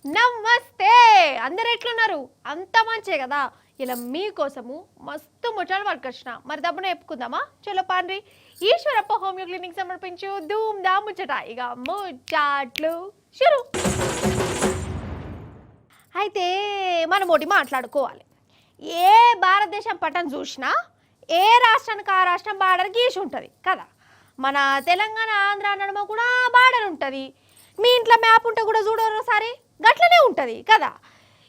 నమస్తే. అందరు ఎట్లున్నారు? అంత మంచే కదా. ఇలా మీకోసము మస్తు ముచ్చట్లు పట్టుకొచ్చిన. మరి దబ్బున చెప్పుకుందామా? చలో పాండ్రి. ఈశ్వరప్ప హోమియో క్లినిక్ సమర్పించు ధూమ్ దా ముచ్చట. ఇక ముచ్చట్లు షురు. అయితే మనం ఒకటి మాట్లాడుకోవాలి. ఏ భారతదేశం పట్టం చూసినా ఏ రాష్ట్రానికి ఆ రాష్ట్రం బార్డర్ గీసి ఉంటుంది కదా. మన తెలంగాణ ఆంధ్ర నడుమ కూడా బార్డర్ ఉంటుంది. మీ ఇంట్లో మ్యాప్ ఉంటే కూడా చూడరోసారి గట్లనే ఉంటుంది కదా.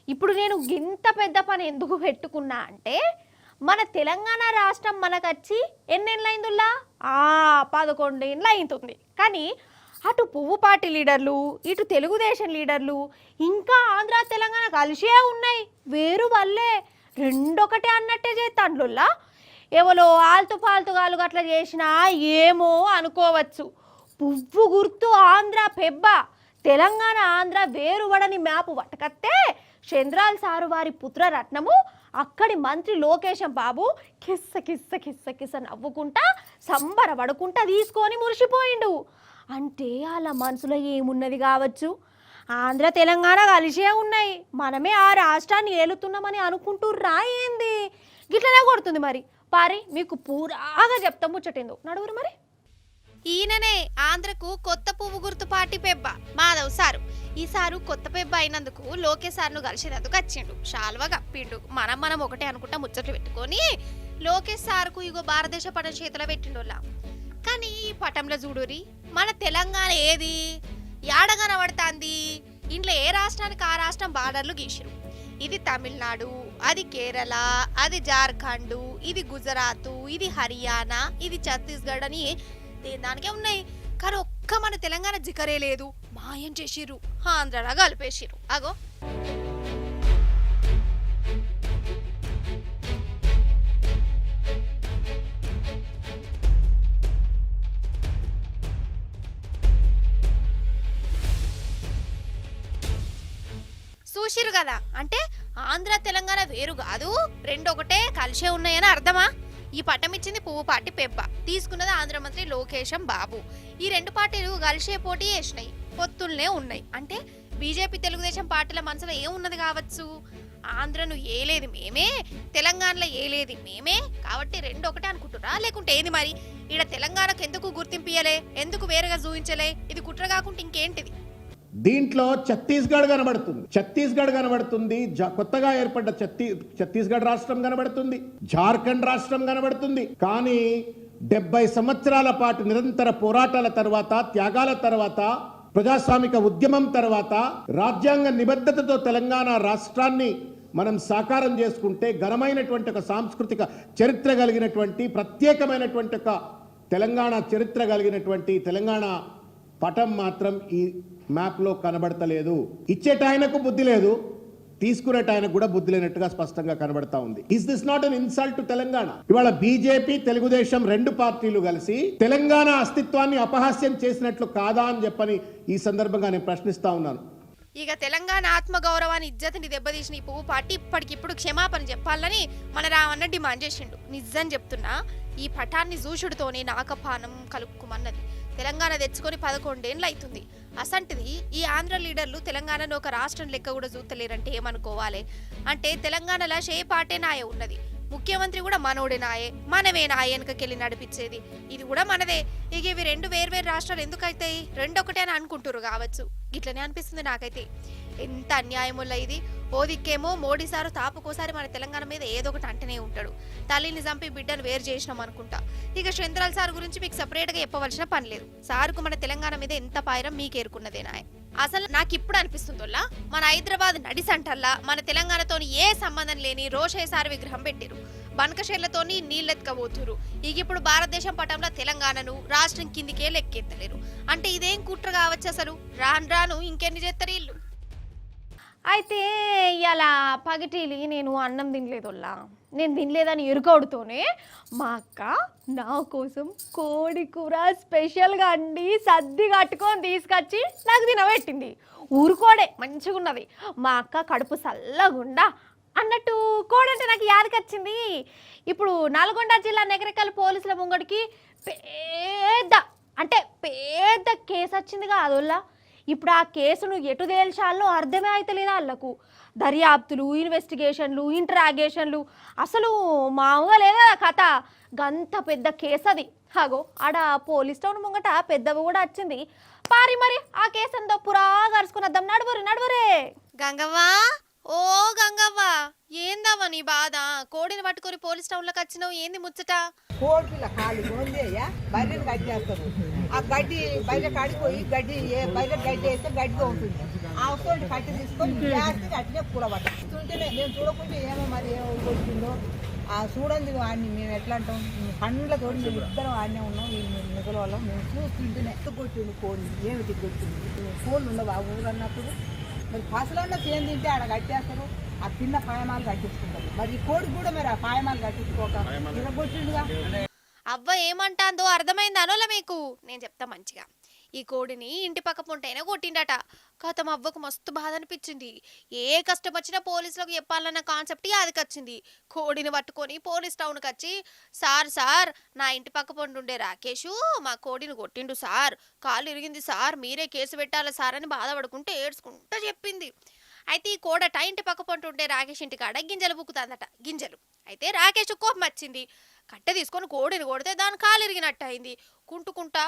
ఇప్పుడు నేను ఇంత పెద్ద పని ఎందుకు పెట్టుకున్నా అంటే మన తెలంగాణ రాష్ట్రం మనకచ్చి ఎన్నేళ్ళైందుల్లా 11 ఏళ్ళు అవుతుంది. కానీ అటు పువ్వు పార్టీ లీడర్లు, ఇటు తెలుగుదేశం లీడర్లు, ఇంకా ఆంధ్ర తెలంగాణ కలిసే ఉన్నాయి. వేరు వల్లే రెండొకటే అన్నట్టే చేస్తాండ్లుల్లా. ఎవరో ఆల్తు పాల్తుగాలు అట్లా చేసినా ఏమో అనుకోవచ్చు. పువ్వు గుర్తు ఆంధ్ర పెబ్బ, తెలంగాణ ఆంధ్ర వేరువడని మ్యాప్ పట్టుకత్తే చంద్రాల్ సారు వారి పుత్రరత్నము అక్కడి మంత్రి లోకేశం బాబు కిస్స కిస్స కిస్స కిస్స నవ్వుకుంటా సంబరపడుకుంటా తీసుకొని మురిసిపోయిండు. అంటే వాళ్ళ మనసులో ఏమున్నది కావచ్చు, ఆంధ్ర తెలంగాణ కలిసే ఉన్నాయి, మనమే ఆ రాష్ట్రాన్ని ఏలుతున్నామని అనుకుంటుర్రా ఏంది? గిట్లనే కొడుతుంది. మరి పారి మీకు పూరాగా చెప్తా ముచ్చటిందో నడుగురు. మరి ఈయననే ఆంధ్రకు కొత్త పువ్వు గుర్తు పార్టీ పెబ్బ మాధవ్ సారు. ఈసారు కొత్త పెబ్బ అయినందుకు లోకేష్ సార్ను కలిసినందుకు వచ్చిండు. శాల్వా కప్పిండు. మనం ఒకటే అనుకుంటా ముచ్చట్లు పెట్టుకొని లోకేష్ సార్కు ఇగో భారతదేశ పటం చేతిలో పెట్టిండోలా. కానీ ఈ పటంలో చూడురి, మన తెలంగాణ ఏది యాడ కనబడుతుంది? ఇంట్లో ఏ రాష్ట్రానికి ఆ రాష్ట్రం బార్డర్లు గీసిరు. ఇది తమిళనాడు, అది కేరళ, అది జార్ఖండ్, ఇది గుజరాత్, ఇది హర్యానా, ఇది ఛత్తీస్గఢ్ అని దానికే ఉన్నాయి. కానీ ఒక్క మన తెలంగాణ జికరే లేదు. మాయం చేసిర్రు, ఆంధ్రలా కలిపేసిర్రు. అగో చూసిరు కదా. అంటే ఆంధ్ర తెలంగాణ వేరు కాదు, రెండు ఒకటే కలిసే ఉన్నాయని అర్థమా? ఈ పట్టం ఇచ్చింది పువ్వు పార్టీ పెబ్బ, తీసుకున్నది ఆంధ్ర మంత్రి లోకేశం బాబు. ఈ రెండు పార్టీలు కలిసే పోటీ చేసినాయి, పొత్తుల్నే ఉన్నాయి. అంటే బీజేపీ తెలుగుదేశం పార్టీల మనసులో ఏమున్నది కావచ్చు? ఆంధ్రను ఏలేది మేమే, తెలంగాణలో ఏలేది మేమే, కాబట్టి రెండు ఒకటే అనుకుంటురా? లేకుంటే ఏది మరి? ఈడ తెలంగాణకు ఎందుకు గుర్తింపియలే, ఎందుకు వేరుగా చూపించలే? ఇది కుట్ర కాకుంటే ఇంకేంటిది? దీంట్లో ఛత్తీస్గఢ్ కనబడుతుంది, కొత్తగా ఏర్పడ్డ ఛత్తీస్గఢ్ రాష్ట్రం కనబడుతుంది, జార్ఖండ్ రాష్ట్రం కనబడుతుంది. కానీ 70 సంవత్సరాల పాటు నిరంతర పోరాటాల తర్వాత, త్యాగాల తర్వాత, ప్రజాస్వామిక ఉద్యమం తర్వాత రాజ్యాంగ నిబద్ధతతో తెలంగాణ రాష్ట్రాన్ని మనం సాకారం చేసుకుంటే ఘనమైనటువంటి ఒక సాంస్కృతిక చరిత్ర కలిగినటువంటి ప్రత్యేకమైనటువంటి ఒక తెలంగాణ చరిత్ర కలిగినటువంటి తెలంగాణ పటం మాత్రం ఈ మ్యాప్లో కనబడతలేదు. ఇచ్చేటాయనకు బుద్ధి లేదు, తీసుకునేటాయనకు కూడా బుద్ధి లేనట్టుగా స్పష్టంగా కనబడతా ఉంది. Is this not an insult to Telangana? ఇవాళ బీజేపీ తెలుగుదేశం రెండు పార్టీలు కలిసి తెలంగాణ అస్తిత్వాన్ని అపహాస్యం చేసినట్లు కాదా అని చెప్పని ఈ సందర్భంగా నేను ప్రశ్నిస్తా ఉన్నాను. ఇక తెలంగాణ ఆత్మగౌరవాన్ని ఇజ్జతిని దెబ్బతీసిన ఈ పువ్వు పార్టీ ఇప్పటికిప్పుడు క్షమాపణ చెప్పాలని మన రావన్న డిమాండ్ చేసిండు. నిజం చెప్తున్నా, ఈ పటాన్ని చూసుడుతోనే నాకపానం కలుక్కుమన్నది. తెలంగాణ తెచ్చుకొని 11 ఏళ్ళు అవుతుంది. అసంటిది ఈ ఆంధ్ర లీడర్లు తెలంగాణను ఒక రాష్ట్రం లెక్క కూడా చూస్తలేరంటే ఏమనుకోవాలి? అంటే తెలంగాణలో షే పాటే నాయ ఉన్నది, ముఖ్యమంత్రి కూడా మనోడే నాయే, మనమే నాయ వెనకకెళ్ళి నడిపించేది, ఇది కూడా మనదే. ఇక ఇవి రెండు వేర్వేరు రాష్ట్రాలు ఎందుకు అవుతాయి? రెండు ఒకటే అని అనుకుంటారు కావచ్చు. ఇట్లనే అనిపిస్తుంది నాకైతే. ఎంత అన్యాయముల్ల ఇది. ఓ దిక్కేమో మోడీ సారు తాపుకోసారి మన తెలంగాణ మీద ఏదో ఒకటి అంటనే ఉంటాడు. తల్లిని చంపి బిడ్డను వేరు చేసినాం అనుకుంటా. ఇక చంద్రాల్ సార్ గురించి మీకు సపరేట్గా చెప్పవలసిన పని లేదు. సారుకు మన తెలంగాణ మీద ఎంత పాయరం మీకు ఏరుకున్నదేనా? అసలు నాకు ఇప్పుడు అనిపిస్తుందోలా, మన హైదరాబాద్ నడి సెంటర్లా మన తెలంగాణతోని ఏ సంబంధం లేని రోషయ్య సార్ విగ్రహం పెట్టిరు. బనకషెళ్లతోని నీళ్ళెత్తుకపోతురు. ఇక ఇప్పుడు భారతదేశం పటంలో తెలంగాణను రాష్ట్రం కిందికే లెక్కెత్తలేరు. అంటే ఇదేం కుట్ర కావచ్చు అసలు? రాను రాను ఇంకెన్ని చేస్తారు వీళ్ళు? అయితే ఇలా పగటిలి నేను అన్నం తినలేదోల్లా. నేను తినలేదని ఎరుకవుడుతోనే మా అక్క నా కోసం కోడి కూర స్పెషల్గా అండి సద్ది కట్టుకొని తీసుకొచ్చి నాకు తినబెట్టింది. ఊరుకోడే మంచిగా ఉన్నది. మా అక్క కడుపు చల్లగుండా అన్నట్టు కోడంటే నాకు యాదకొచ్చింది. ఇప్పుడు నల్గొండ జిల్లా నెగరికల్ పోలీసుల ముంగడికి పెద్ద కేసు వచ్చిందిగా అదోల్లా. ఇప్పుడు ఆ కేసును ఎటు తేల్చాలో అర్థమే అవుతలేదు వాళ్ళకు. దర్యాప్తులు, ఇన్వెస్టిగేషన్లు, ఇంటరాగేషన్లు, అసలు మామూలుగా లేదా కథ. గంత పెద్ద కేసు అది. అగో ఆడ పోలీస్ స్టేషన్ ముంగట పెద్దవి కూడా వచ్చింది. పారి మరి ఆ కేసు అంతా పురా కరుచుకున్నద్దాం. నడువురే. గంగవ్వ, ఓ గంగవ్వ, ఏందవ్వ నీ బాధ? కోడిని పట్టుకొని పోలీస్ టౌన్లోకి వచ్చినావు, ఏంది ముచ్చట? కోడి పిల్ల కాళ్ళు గోందేయ బర్రెని గడ్డేస్తారు. ఆ గడ్డి బయట కాడిపోయి గడ్డి బయట గడ్డి వేస్తే గడ్డిగా ఉంటుంది. ఆ వస్తువుని కట్టి తీసుకొని గ్యాస్ని అట్లే కూడబట్టుంటేనే మేము చూడకుంటే ఏమో మరి ఏమో కొట్టిందో ఆ చూడండి వాడిని మేము ఎట్లా అంటాం, పండ్లతో మేము ఇద్దరం ఆడనే ఉన్నాం. మిగల వాళ్ళం మేము చూస్తుంటేనే కొట్టిండు కోడి, ఏమిటి కొట్టింది కోళ్ళు ఉండవు ఆ ఊరు అన్నప్పుడు. మరి పసలన్నా చేను తింటే ఆడ కట్టేస్తారు, ఆ చిన్న పాయమాలు కట్టించుకుంటారు. మరి ఈ కోడి కూడా మరి ఆ పాయమాలు కట్టించుకోక కొట్టిండుగా. అవ్వ ఏమంటాందో అర్థమైంది అనోలా మీకు? నేను చెప్తా మంచిగా. ఈ కోడిని ఇంటి పక్క పొంటైనా కొట్టిండట. కథం అవ్వకు మస్తు బాధ అనిపించింది. ఏ కష్టం వచ్చినా పోలీసులకు చెప్పాలన్న కాన్సెప్ట్ యాదికొచ్చింది. కోడిని పట్టుకొని పోలీస్ టౌన్కి వచ్చి, సార్ నా ఇంటి పక్క పొంటి ఉండే రాకేషు మా కోడిని కొట్టిండు సార్, కాళ్ళు ఇరిగింది సార్, మీరే కేసు పెట్టాలి సార్ అని బాధపడుకుంటే ఏడ్చుకుంటూ చెప్పింది. అయితే ఈ కోడట ఇంటి పక్క పొంటి ఉండే రాకేష్ ఇంటి కాడ గింజలు బుక్కుతుందట, గింజలు. అయితే రాకేష్ కోపం వచ్చింది. కట్టె తీసుకొని కోడిని కొడితే దాని కాలు ఇరిగినట్టు అయింది. కుంటుకుంటా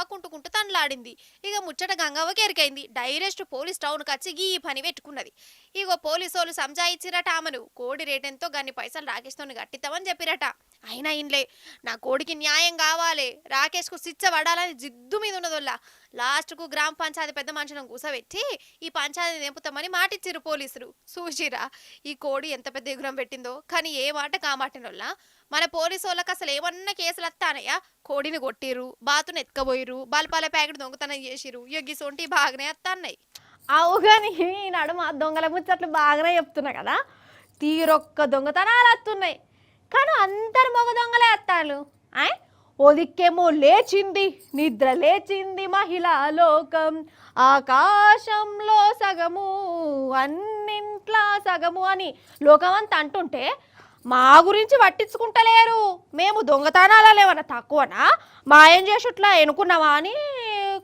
తనలాడింది. ఇక ముచ్చట గంగవ్వకి ఎరికైంది. డైరెక్ట్ పోలీస్ టౌన్కి వచ్చి ఈ పని పెట్టుకున్నది. ఇగో పోలీసు వాళ్ళు సంజాయిచ్చిరట ఆమెను. కోడి రేటెంతో గన్ని పైసలు రాకేష్తో కట్టిస్తామని చెప్పిరట. అయినా ఇన్లే, నా కోడికి న్యాయం కావాలి, రాకేష్కు శిక్ష పడాలని జిద్దు మీద ఉన్నదోల్లా. లాస్ట్కు గ్రామ పంచాయతీ పెద్ద మనుషులను కూసబెట్టి ఈ పంచాయతీ నింపుతామని మాటిచ్చిరు పోలీసులు. చూసిరా ఈ కోడి ఎంత పెద్ద ఎగురం పెట్టిందో. కానీ ఏ మాట కామాటినోళ్ళ మన పోలీసు వాళ్ళకి అసలు ఏమన్నా కేసులు వస్తానయ్యా? కోడిని కొట్టిరు, బాతును ఎత్తుకపోయిరు, బాలపాల ప్యాకెట్ దొంగతనం చేసిరు, యొగ్గిసోంటి బాగానే వస్తాన్నాయి. అవు కానీ ఈ నడుమ దొంగల ముచ్చట్లు బాగానే చెప్తున్నా కదా. తీరొక్క దొంగతనాలు వస్తున్నాయి, కానీ అందరు మగ దొంగలే వస్తాను. ఒదిక్కేమో లేచింది, నిద్ర లేచింది మహిళా లోకం, ఆకాశంలో సగము అన్నింట్లా సగము అని లోకమంతా అంటుంటే మా గురించి పట్టించుకుంటలేరు. మేము దొంగతనాలు ఏమన్నా తక్కువనా, మాయం చేసుట్లా ఎనుకున్నావా అని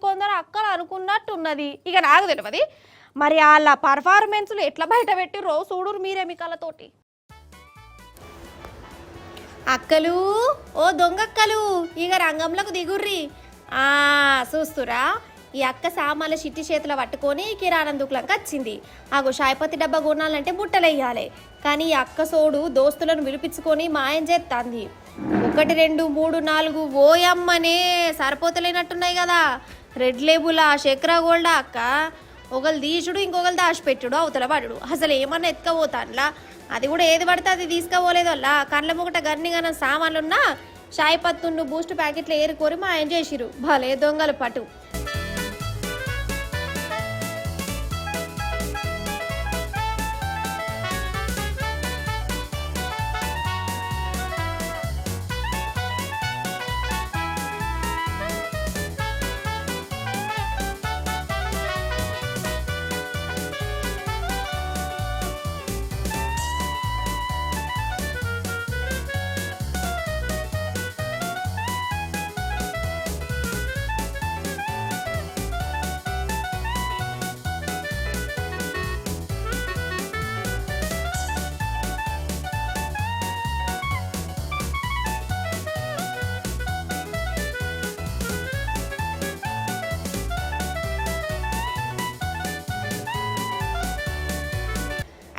కొందరు అక్కలు అనుకున్నట్టున్నది. ఇక నాకు తెలియదు మరి వాళ్ళ పర్ఫార్మెన్స్లు ఎట్లా బయట పెట్టిర్రో చూడురు మీరే మీ కళ్ళతోటి. అక్కలు, ఓ దొంగక్కలు, ఇక రంగంలోకి దిగుర్రి. చూస్తురా, ఈ అక్క సామాన్ల చిట్టి చేతిలో పట్టుకొని కిరాణం దుకాణంకి వచ్చింది. ఆగో షాయిపత్తి డబ్బా కొనాలంటే బుట్టలేయాలి. కానీ ఈ అక్క సోడు దోస్తులను విలిపించుకొని మాయం చేస్తాంది. 1 2 3 4 ఓయమ్మనే సరిపోతలేనట్టున్నాయి కదా. రెడ్ లేబులా, చక్రా గోల్డా అక్క. ఒకళ్ళు తీసుడు, ఇంకొకరు దాచిపెట్టుడు, అవతల పడుడు. అసలు ఏమన్నా ఎత్తుకపోతానులా. అది కూడా ఏది పడితే అది తీసుకపోలేదు వల్ల కళ్ళ ముగట గన్నిగాన సామాన్లున్నా షాయి పత్తును బూస్ట్ ప్యాకెట్లు ఏరుకోరి మాయం చేసిరు. భలే దొంగలు పటు.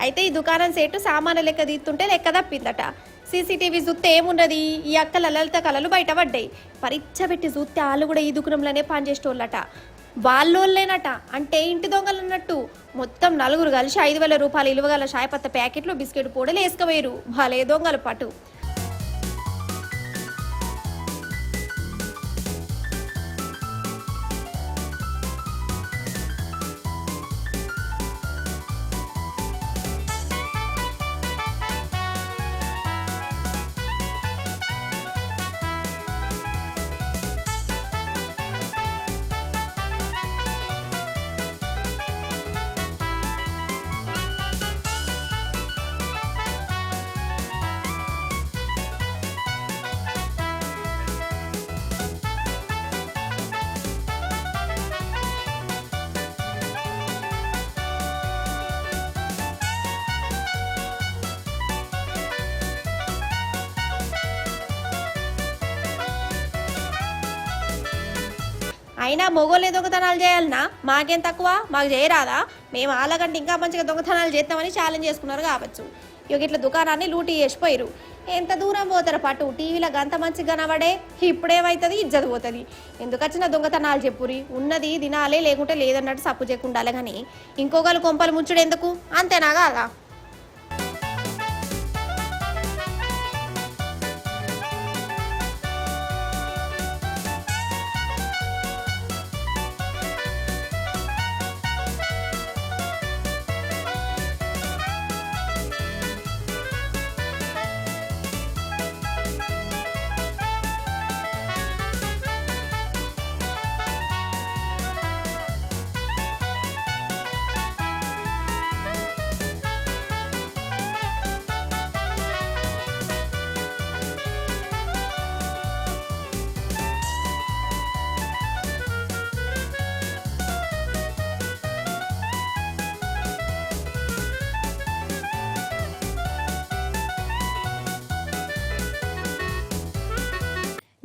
అయితే ఈ దుకాణం సేటు సామాన్లు లెక్క తీస్తుంటే లెక్క తప్పిందట. సీసీటీవీ చూస్తే ఏమున్నది, ఈ అక్కల లలిత కళలు బయటపడ్డాయి. పరీక్ష పెట్టి చూస్తే వాళ్ళు కూడా ఈ దుకాణంలోనే పనిచేసేటోళ్ళట. వాళ్ళోళ్ళేనట, అంటే ఇంటి దొంగలు అన్నట్టు. మొత్తం 4 కలిసి 5,000 రూపాయలు ఇలువగల షాయపత్త ప్యాకెట్లు, బిస్కెట్ పొడలు వేసుకుపోయారు. భలే దొంగలు పటు. అయినా మొగోళ్ళే దొంగతనాలు చేయాలనా? మాకేం తక్కువ? మాకు చేయరాదా? మేము వాళ్ళకంటే ఇంకా మంచిగా దొంగతనాలు చేస్తామని ఛాలెంజ్ చేసుకున్నారు కావచ్చు. ఇక ఇట్లా దుకాణాన్ని లూటీ చేసిపోయారు. ఎంత దూరం పోతారు పట్టు? టీవీలో గంత మంచిగా కనబడే ఇప్పుడేమవుతుంది? ఇజ్జత్ పోతుంది. ఎందుకు వచ్చిన దొంగతనాలు చెప్పురి? ఉన్నది తినాలే, లేకుంటే లేదన్నట్టు సప్పు చేయకుండాలే. కానీ ఇంకొకరు కొంపలు ముంచుడు ఎందుకు? అంతేనా కాదా?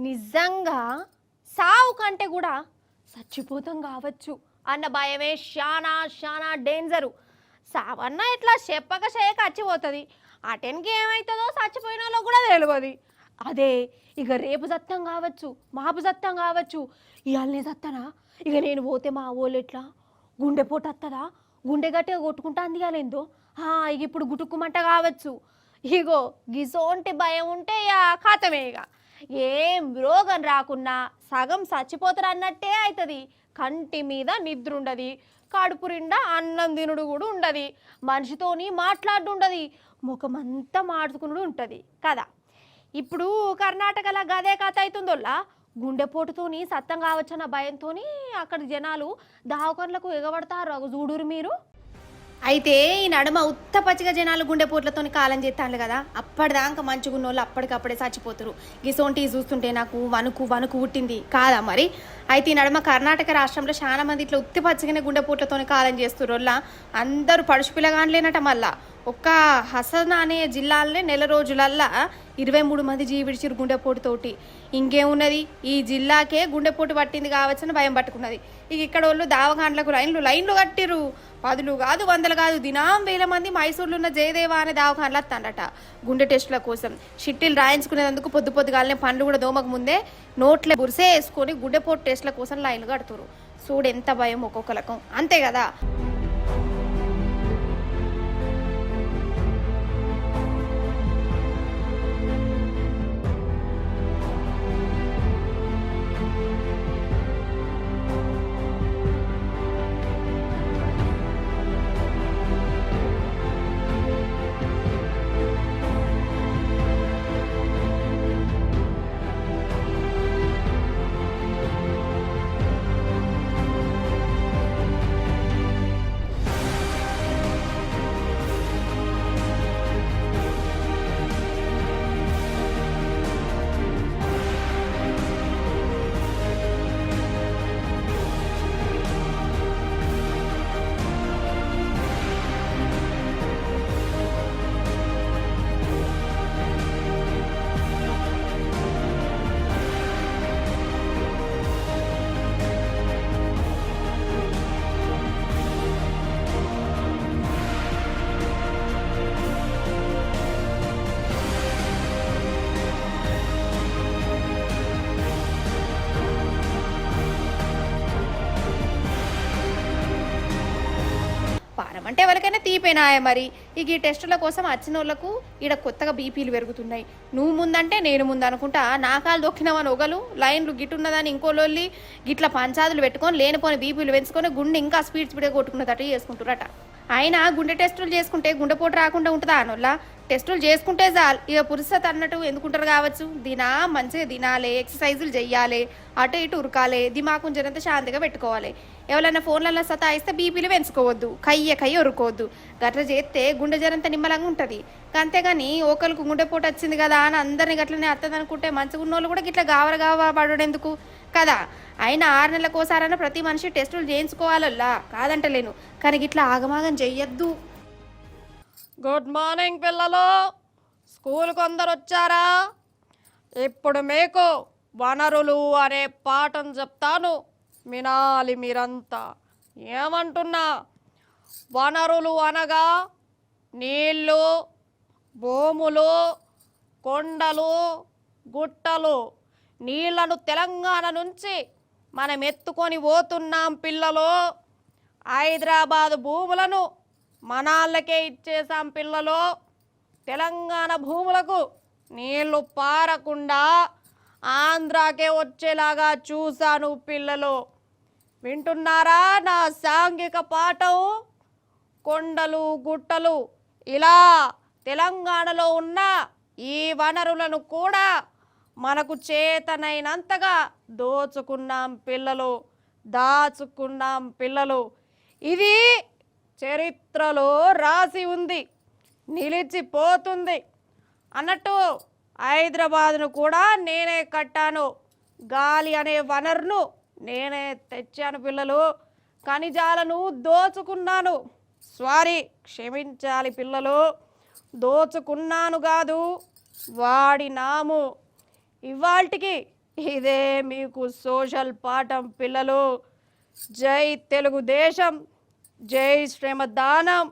నిజంగా సావు కంటే కూడా చచ్చిపోతాం కావచ్చు అన్న భయమే చాలా చాలా డేంజరు. సావన్న ఇట్లా చెప్పక చేయక చచ్చిపోతుంది. ఆ టెన్కి ఏమవుతుందో చచ్చిపోయిన వాళ్ళకి కూడా తెలియదు. అదే ఇక రేపు సత్తం కావచ్చు, మాపు సత్తం కావచ్చు, ఇవాళనే సత్తనా, ఇక నేను పోతే మా వాళ్ళు ఎట్లా గుండెపోటు వస్తుందా, గుండె గట్టిగా కొట్టుకుంటా అందిగాలేందో, ఇక ఇప్పుడు గుటుక్కుమంట కావచ్చు. ఇగో గిసోంటి భయం ఉంటే ఖాతమే. ఇక ఏం రోగం రాకున్నా సగం చచ్చిపోతారు అన్నట్టే అవుతుంది. కంటి మీద నిద్ర ఉండదు, కడుపు నిండా అన్నం తినుడు కూడా ఉండదు, మనిషితోని మాట్లాడు ఉండదు, ముఖమంతా మార్చుకునుడు ఉంటుంది కదా. ఇప్పుడు కర్ణాటకలో గదే కథ అవుతుందోళ్ళ. గుండెపోటుతోని సత్తం కావచ్చన్న భయంతో అక్కడ జనాలు దావకాన్లకు ఎగబడతారు. చూడురు మీరు. అయితే ఈ నడుమ ఉత్త పచ్చిగా జనాలు గుండెపోట్లతో కాలం చేస్తాను కదా, అప్పటిదాకా మంచుకున్న వాళ్ళు అప్పటికప్పుడే చచ్చిపోతారు. గిసోంటివి చూస్తుంటే నాకు వణుకు పుట్టింది కాదా మరి. అయితే ఈ నడుమ కర్ణాటక రాష్ట్రంలో చాలా మంది ఇట్లా ఉత్తి పచ్చిగానే గుండెపోట్లతో కాలం చేస్తున్నారు. వల్ల అందరూ పడుచు పిల్లగానిలేనట. మళ్ళా ఒక్క హసన్ అనే జిల్లాలనే నెల రోజులల్లా 23 మంది జీవిడిచిరు గుండెపోటుతోటి. ఇంకేమున్నది, ఈ జిల్లాకే గుండెపోటు పట్టింది కావచ్చని భయం పట్టుకున్నది. ఇక ఇక్కడ వాళ్ళు దావకాండ్లకు లైన్లు కట్టిరు. 10 కాదు 100 కాదు, దినాం 1000 మంది మైసూర్లో ఉన్న జయదేవ అనే దావకాండ్లు వస్తాడట గుండె టెస్టుల కోసం. షిట్టీలు రాయించుకునేందుకు పొద్దుగాలనే పండ్లు కూడా దోమకు ముందే నోట్లే బురిసే వేసుకొని గుండెపోటు టెస్టుల కోసం లైన్లు కడుతురు. చూడు ఎంత భయం ఒక్కొక్కలకు, అంతే కదా. అంటే ఎవరికైనా తీపేనాయే మరి. ఇక ఈ టెస్టుల కోసం వచ్చిన వాళ్ళకు ఈడ కొత్తగా బీపీలు పెరుగుతున్నాయి. నువ్వు ముందంటే నేను ముందు అనుకుంటా నాకాలు దొక్కినవని ఒకలు లైన్లు గిట్టున్నదని ఇంకోళ్ళొల్లి గిట్ల పంచాదులు పెట్టుకొని లేనిపోని బీపీలు పెంచుకొని గుండె ఇంకా స్పీడ్గా కొట్టుకున్నదట చేసుకుంటారట. అయినా గుండె టెస్టులు చేసుకుంటే గుండెపోటు రాకుండా ఉంటుందా అనోళ్ళ? టెస్టులు చేసుకుంటే చాలు, ఇక పురుసత్ అన్నట్టు ఎందుకుంటారు కావచ్చు. మంచిగా తినాలి, ఎక్సర్సైజులు చెయ్యాలి, అటు ఇటు ఉరకాలి, దిమాకుని జనంతా శాంతిగా పెట్టుకోవాలి. ఎవరైనా ఫోన్లలో సతాయిస్తే బీపీలు పెంచుకోవద్దు, కయ్య ఉరుకోవద్దు. గట్ల చేస్తే గుండె జరంతా నిమ్మలంగా ఉంటుంది. అంతేగాని ఒకరికి గుండెపోటు వచ్చింది కదా అని అందరినీ గట్లనే అత్తది అనుకుంటే మంచిగా ఉన్న వాళ్ళు కూడా గిట్లా గావర పడేందుకు కదా. అయినా 6 నెలలకోసారైనా ప్రతి మనిషి టెస్టులు చేయించుకోవాలల్లా, కాదంటలేను, కానీ గిట్లా ఆగమాగం చెయ్యొద్దు. గుడ్ మార్నింగ్ పిల్లలు, స్కూల్కి అందరు వచ్చారా? ఇప్పుడు మీకు వనరులు అనే పాఠం చెప్తాను, వినాలి మీరంతా. ఏమంటున్నా, వనరులు అనగా నీళ్ళు, భూములు, కొండలు, గుట్టలు. నీళ్లను తెలంగాణ నుంచి మనం ఎత్తుకొని పోతున్నాం పిల్లలు. హైదరాబాద్ భూములను మనాళ్ళకే ఇచ్చేసాం పిల్లలు. తెలంగాణ భూములకు నీళ్లు పారకుండా ఆంధ్రాకే వచ్చేలాగా చూశాను పిల్లలు. వింటున్నారా నా సాంఘిక పాఠం? కొండలు, గుట్టలు, ఇలా తెలంగాణలో ఉన్న ఈ వనరులను కూడా మనకు చేతనైనంతగా దోచుకున్నాం పిల్లలు, దాచుకున్నాం పిల్లలు. ఇది చరిత్రలో రాసి ఉంది, నిలిచిపోతుంది అన్నట్టు. హైదరాబాద్ను కూడా నేనే కట్టాను, గాలి అనే వనరును నేనే తెచ్చాను పిల్లలు. ఖనిజాలను దోచుకున్నాను. సారీ, క్షమించాలి పిల్లలు, దోచుకున్నాను కాదు, వాడినాము. ఇవాల్టికి ఇదే మీకు సోషల్ పాఠం పిల్లలు. జై తెలుగుదేశం, జై శ్రమదానం,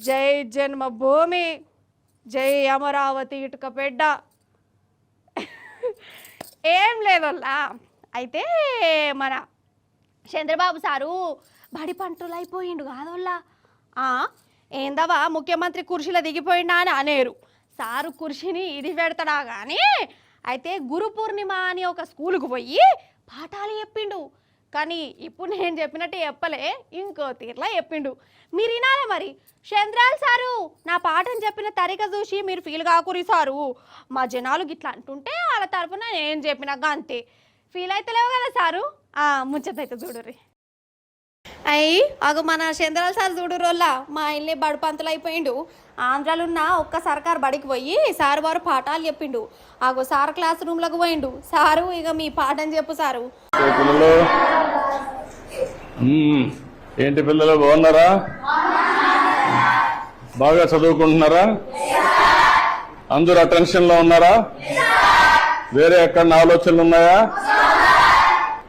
జై జన్మభూమి, జై అమరావతి ఇటుకపెడ్డ. ఏం లేదల్లా. అయితే మన చంద్రబాబు సారు బడి పంటలు అయిపోయిండు కాదోళ్ళా. ఏందవా ముఖ్యమంత్రి కుర్చీలో దిగిపోయిండా అని అనేరు. సారు కుర్చీని ఇది పెడతాడా కానీ. అయితే గురు పూర్ణిమ అని ఒక స్కూలుకు పోయి పాఠాలు చెప్పిండు. కానీ ఇప్పుడు నేను చెప్పినట్టు చెప్పలే, ఇంకో తీర్లా చెప్పిండు. మీరు వినాలే మరి. చంద్రాల్ సారు నా పాఠం చెప్పిన తరిక చూసి మీరు ఫీల్ కాకురి సారు. మా జనాలు గిట్లా అంటుంటే వాళ్ళ తరపున నేను చెప్పినాక అంతే. ఫీల్ అవుతలేవు కదా సారు. ముచ్చటైతే చూడుర్రి. అయ్యి అగ మన చంద్రాల్ సార్ చూడురోల్లా మా ఇల్లే బడి పంతులు అయిపోయిండు. ఆంధ్రాలో ఉన్న ఒక్క సర్కార్ బడికి పోయి సారు వారు పాఠాలు చెప్పిండు. ఆగో సార్ క్లాస్ రూమ్లకు పోయిండు. సారు ఇక మీ పాఠం చెప్పు సారు. ఏంటి పిల్లలు బాగున్నారా? బాగా చదువుకుంటున్నారా? అందరూ అటెన్షన్ లో ఉన్నారా? వేరే ఎక్కడ ఆలోచనలు ఉన్నాయా?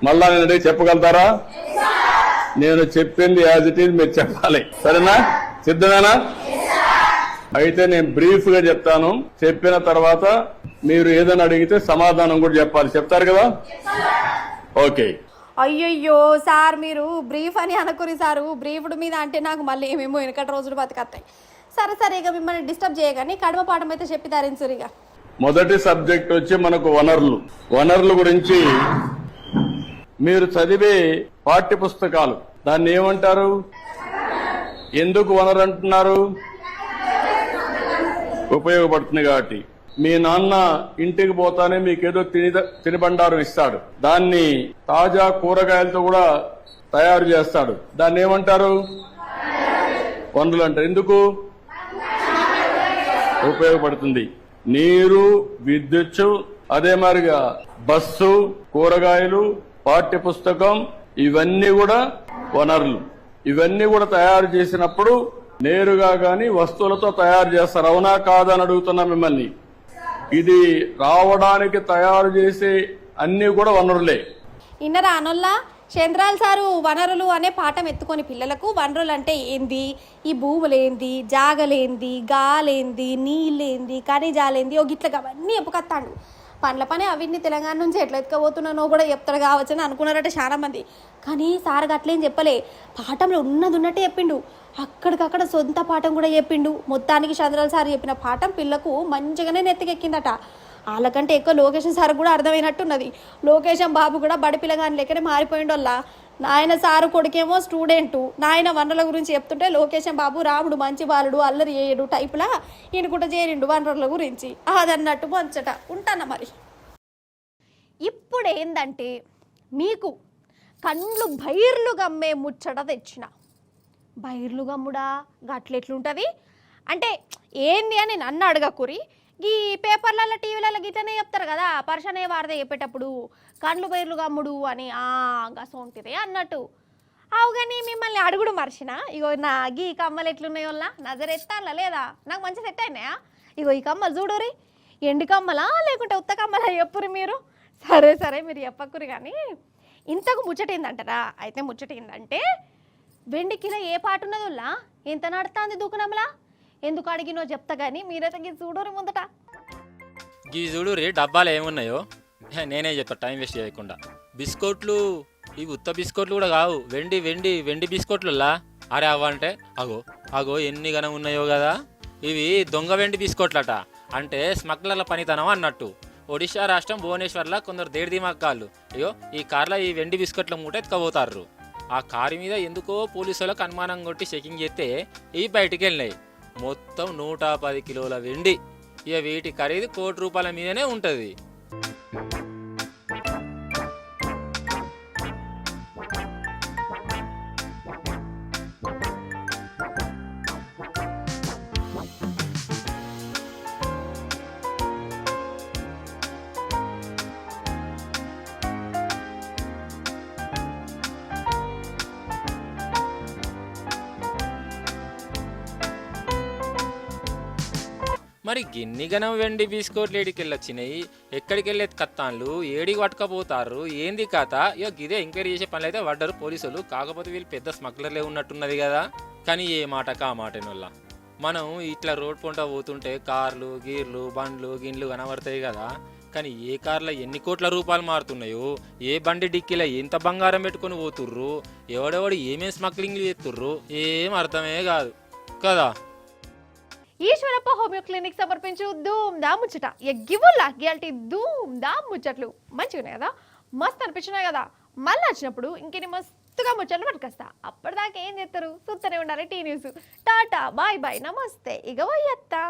మళ్ళా నేను అడిగి చెప్పగలుగుతారా? నేను చెప్పింది యాజ్ ఇట్ ఈజ్ మీరు చెప్పాలి, సరేనా? సిద్ధమేనా? అయితే నేను బ్రీఫ్ గా చెప్తాను. చెప్పిన తర్వాత మీరు ఏదైనా అడిగితే సమాధానం కూడా చెప్పాలి. చెప్తారు కదా? ఓకే. అయ్యయ్యో సార్, మీరు బ్రీఫ్ అని అనుకుని సారు. బ్రీఫ్డ్ మీద అంటే నాకు మళ్ళీ ఏమేమో వెనకటి రోజులు బతికత్తాయి. సరే సరే, ఇక మిమ్మల్ని డిస్టర్బ్ చేయగాని కడమ పాఠం అయితే చెప్పి ధరించురిగా. మొదటి సబ్జెక్ట్ వచ్చి మనకు వనరులు. వనరుల గురించి మీరు చదివే పాఠ్య పుస్తకాలు దాన్ని ఏమంటారు? ఎందుకు వనరు అంటున్నారు? ఉపయోగపడుతుంది కాబట్టి. మీ నాన్న ఇంటికి పోతానే మీకేదో తినుబండారం ఇస్తాడు. దాన్ని తాజా కూరగాయలతో కూడా తయారు చేస్తాడు. దాన్ని ఏమంటారు? వనరులు అంటారు. ఎందుకు? ఉపయోగపడుతుంది. నీరు, విద్యుత్, అదే మాదిరిగా బస్సు, కూరగాయలు, పాఠ్య పుస్తకం, ఇవన్నీ కూడా వనరులు. ఇవన్నీ కూడా తయారు చేసినప్పుడు నేరుగా గాని వస్తువులతో తయారు చేస్తారు. అవునా కాదని అడుగుతున్నా మిమ్మల్ని. ఇది రావడానికి తయారు చేసే అన్ని కూడా వనరులే. ఇన్నరా అనొల్లా చంద్రాల్ సారు వనరులు అనే పాఠం ఎత్తుకొని పిల్లలకు వనరులు అంటే ఏంది, ఈ భూములేంది, జాగలేంది, గాలేంది, నీళ్ళేంది, ఖనిజాలేంది, ఓ గిట్ల అవన్నీ ఎప్పుకొస్తాడు. పండ్ల పని అవిన్ని తెలంగాణ నుంచి ఎట్లా ఎత్తుకపోతున్నానో కూడా చెప్తాడు కావచ్చని అనుకున్నారట చాలా మంది. కానీ సార్ అట్లేం చెప్పలే, పాఠంలో ఉన్నది ఉన్నట్టే చెప్పిండు. అక్కడికక్కడ సొంత పాఠం కూడా చెప్పిండు. మొత్తానికి చంద్రాల్ సార్ చెప్పిన పాఠం పిల్లకు మంచిగానే నెత్తికెక్కిందట. వాళ్ళకంటే ఎక్కువ లోకేషన్ సార్ కూడా అర్థమైనట్టున్నది. లోకేషన్ బాబు కూడా బడి పిల్లగాని లెక్కనే మారిపోయిండోల్లా. నాయన సారు కొడుకేమో స్టూడెంటు, నాయన వనరుల గురించి చెప్తుంటే లోకేషన్ బాబు రాముడు మంచి బాలుడు అల్లరి చేయడు టైపులా ఈయనకుంట చేరిండు వనరుల గురించి. అదన్నట్టు మంచట. ఉంటానా మరి. ఇప్పుడు ఏందంటే మీకు కండ్లు బైర్లు గమ్మే ముచ్చట తెచ్చిన. బైర్లు గమ్ముడా గట్లెట్లుంటుంది అంటే ఏంది అని నన్ను అడగకురి. ఈ పేపర్లలో టీవీలలో గిట్లనే చెప్తారు కదా, పర్షనే వారద చెప్పేటప్పుడు కండ్లు బైర్లు గమ్ముడు అని గసొంటిదే అన్నట్టు. అవు కానీ మిమ్మల్ని అడుగుడు మర్చిన. ఇగో నా గీ కమ్మలు ఎట్లున్నాయో నజరెత్తాలా లేదా? నాకు మంచి సెట్ అయినాయా? ఇగో ఈ కమ్మలు చూడురి, ఎండు కమ్మలా లేకుంటే ఉత్త కమ్మలా చెప్పురి మీరు. సరే సరే మీరు చెప్పకురి. కానీ ఇంతకు ముచ్చటేందంటారా? అయితే ముచ్చటేందంటే వెండి కిలో ఏ పాటు ఉన్నదిలా, ఎంత నడుతుంది దుకాణంలా? ఎందుకు అడిగినో చెప్తా కానీ మీరైతే ఇది చూడరు ముందట. గీ చూడు రే డబ్బాలు ఏమున్నాయో నేనే చెప్తా టైం వేస్ట్ చేయకుండా. బిస్కెట్లు, ఇవి ఉత్త బిస్కెట్లు కూడా కావు, వెండి వెండి వెండి బిస్కెట్లులా. అరే అవ్వంటే అగో అగో ఎన్ని గనం ఉన్నాయో కదా. ఇవి దొంగ వెండి బిస్కెట్లట, అంటే స్మగ్లర్ల పనితనం అన్నట్టు. ఒడిశా రాష్ట్రం భువనేశ్వర్లో కొందరు దేడిదిమక్కాళ్ళు అయ్యో ఈ కార్లో ఈ వెండి బిస్కెట్ల మూట ఎత్తుకపోతారు. ఆ కారు మీద ఎందుకో పోలీసు వాళ్ళకి అనుమానం కొట్టి చెకింగ్ చేస్తే ఇవి బయటికి వెళ్ళినాయి. మొత్తం 110 కిలోల వెండి. ఇక వీటి ఖరీదు ₹1,00,00,000 మీదనే ఉంటుంది. మరి గిన్నిగనం వెండి బిస్కెట్లు ఏడికి వెళ్ళొచ్చినాయి, ఎక్కడికి వెళ్ళేది కత్తాన్లు, ఏడికి పట్టుకపోతారు, ఏంది కథ? ఇక ఇదే ఎంక్వైరీ చేసే పనులు అయితే పడ్డారు పోలీసులు. కాకపోతే వీళ్ళు పెద్ద స్మగ్లర్లే ఉన్నట్టున్నది కదా. కానీ ఏ మాటక ఆ మాటనొల్ల మనం ఇట్లా రోడ్ పొంట పోతుంటే కార్లు గీర్లు బండ్లు గిన్లు కనబడతాయి కదా. కానీ ఏ కార్లో ఎన్ని కోట్ల రూపాయలు మారుతున్నాయో, ఏ బండి డిక్కీలో ఎంత బంగారం పెట్టుకొని పోతుర్రు, ఎవడెవడు ఏమేమి స్మగ్లింగ్లు చేస్తుర్రు ఏం అర్థమే కాదు కదా. ఈశ్వరప్ప హోమియో క్లినిక్ సమర్పించు ధూమ్ దా ముచ్చట. ఎగ్గివుల్లా గ్యాల్టీ ధూమ్ దా ముచ్చట్లు మంచిగా ఉన్నాయి కదా, మస్తు అనిపించినాయి కదా. మళ్ళీ వచ్చినప్పుడు ఇంకెన్ని మస్తుగా ముచ్చట్లు పట్టుకొస్తా. అప్పటిదాకా ఏం చేస్తారు? చూస్తూనే ఉండాలి టీ న్యూస్. టాటా బాయ్ బాయ్ నమస్తే. ఇక పోయేత్తా.